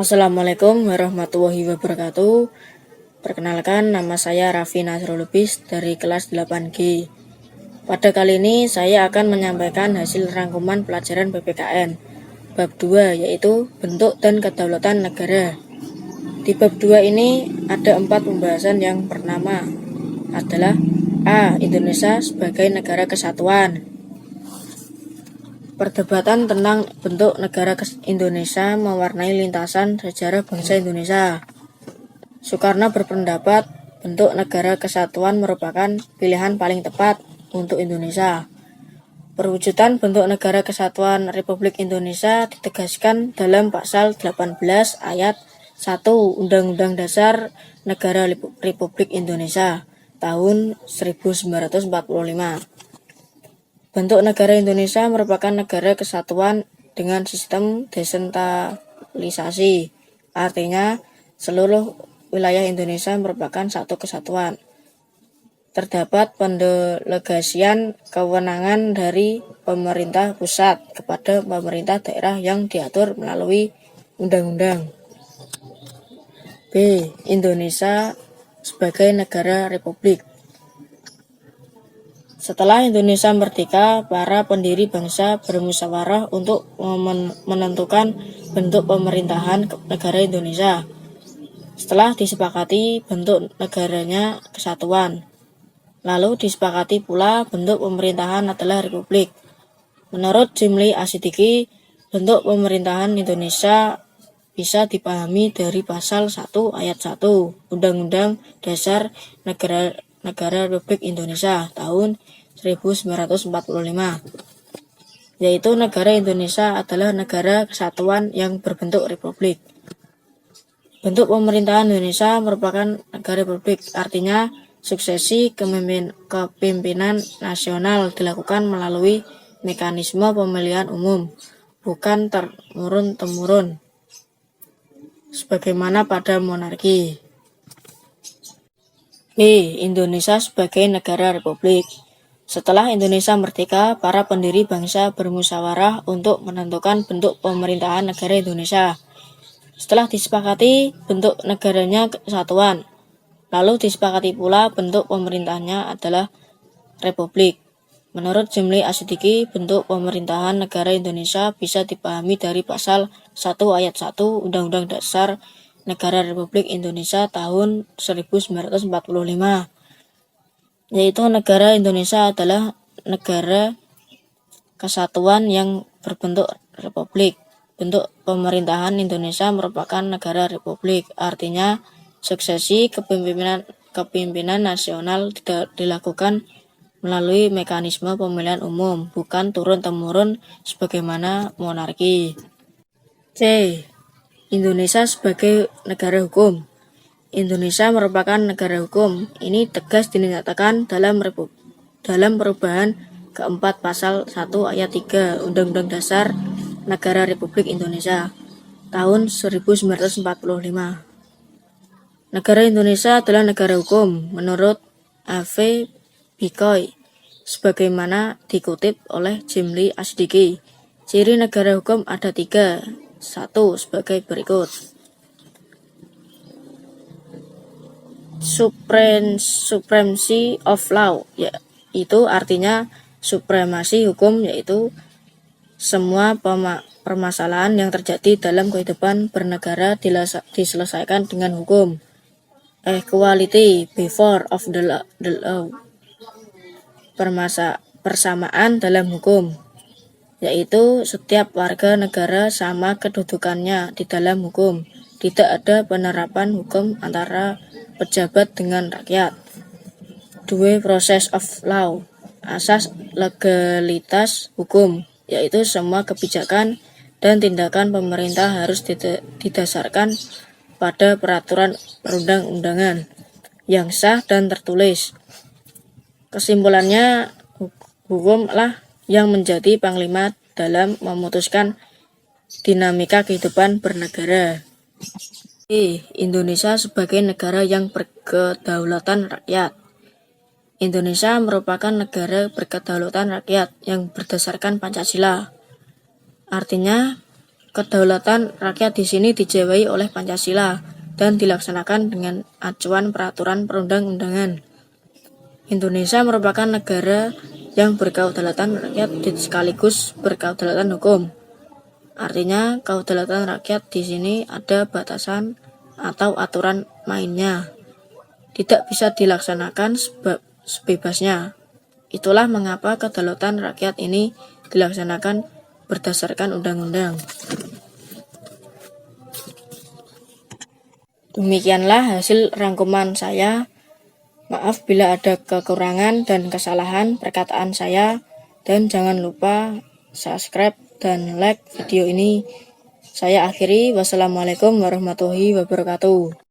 Assalamualaikum warahmatullahi wabarakatuh. Perkenalkan, nama saya Raffi Nasrul Lubis dari kelas 8G. Pada kali ini saya akan menyampaikan hasil rangkuman pelajaran PPKN bab 2, yaitu bentuk dan kedaulatan negara. Di bab 2 ini ada 4 pembahasan. Yang pertama adalah A. Indonesia sebagai negara kesatuan. Perdebatan tentang bentuk negara Indonesia mewarnai lintasan sejarah bangsa Indonesia. Soekarno berpendapat bentuk negara kesatuan merupakan pilihan paling tepat untuk Indonesia. Perwujudan bentuk negara kesatuan Republik Indonesia ditegaskan dalam pasal 18 ayat 1 Undang-Undang Dasar Negara Republik Indonesia tahun 1945. Bentuk negara Indonesia merupakan negara kesatuan dengan sistem desentralisasi. Artinya, seluruh wilayah Indonesia merupakan satu kesatuan. Terdapat pendelegasian kewenangan dari pemerintah pusat kepada pemerintah daerah yang diatur melalui undang-undang. B. Indonesia sebagai negara republik. Setelah Indonesia merdeka, para pendiri bangsa bermusyawarah untuk menentukan bentuk pemerintahan negara Indonesia. Setelah disepakati bentuk negaranya kesatuan, lalu disepakati pula bentuk pemerintahan adalah republik. Menurut Jimli Asidiki, bentuk pemerintahan Indonesia bisa dipahami dari pasal 1 ayat 1 Undang-Undang Dasar Negara Republik Indonesia tahun 1945, yaitu negara Indonesia adalah negara kesatuan yang berbentuk republik. Bentuk pemerintahan Indonesia merupakan negara republik, artinya suksesi kepemimpinan nasional dilakukan melalui mekanisme pemilihan umum, bukan turun-temurun, sebagaimana pada monarki. B. Indonesia sebagai negara republik. Setelah Indonesia merdeka, para pendiri bangsa bermusyawarah untuk menentukan bentuk pemerintahan negara Indonesia. Setelah disepakati bentuk negaranya kesatuan, lalu disepakati pula bentuk pemerintahnya adalah republik. Menurut Jimli Asidiki, bentuk pemerintahan negara Indonesia bisa dipahami dari pasal 1 ayat 1 Undang-Undang Dasar Negara Republik Indonesia tahun 1945, yaitu negara Indonesia adalah negara kesatuan yang berbentuk republik. Bentuk pemerintahan Indonesia merupakan negara republik, artinya suksesi kepemimpinan nasional dilakukan melalui mekanisme pemilihan umum, bukan turun-temurun sebagaimana monarki. C. Indonesia sebagai negara hukum. Indonesia merupakan negara hukum. Ini tegas dinyatakan dalam perubahan keempat pasal 1 ayat 3 Undang-Undang Dasar Negara Republik Indonesia tahun 1945. Negara Indonesia adalah negara hukum menurut A.V. Bikoy, sebagaimana dikutip oleh Jimli Asidiki. Ciri negara hukum ada 3. 1. Sebagai berikut. Supremacy of law, yaitu artinya supremasi hukum, yaitu semua permasalahan yang terjadi dalam kehidupan bernegara diselesaikan dengan hukum. Equality before of the law, persamaan dalam hukum, yaitu setiap warga negara sama kedudukannya di dalam hukum. Tidak ada penerapan hukum antara pejabat dengan rakyat. 2. Process of law, asas legalitas hukum, yaitu semua kebijakan dan tindakan pemerintah harus didasarkan pada peraturan perundang-undangan yang sah dan tertulis. Kesimpulannya, hukumlah yang menjadi panglima dalam memutuskan dinamika kehidupan bernegara. Indonesia sebagai negara yang berkedaulatan rakyat. Indonesia merupakan negara berkedaulatan rakyat yang berdasarkan Pancasila. Artinya, kedaulatan rakyat di sini dijawai oleh Pancasila dan dilaksanakan dengan acuan peraturan perundang-undangan. Indonesia merupakan negara yang berkedaulatan rakyat sekaligus berkedaulatan hukum. Artinya, kedaulatan rakyat di sini ada batasan atau aturan mainnya. Tidak bisa dilaksanakan sebebasnya. Itulah mengapa kedaulatan rakyat ini dilaksanakan berdasarkan undang-undang. Demikianlah hasil rangkuman saya. Maaf bila ada kekurangan dan kesalahan perkataan saya, dan jangan lupa subscribe dan like video ini. Saya akhiri. Wassalamualaikum warahmatullahi wabarakatuh.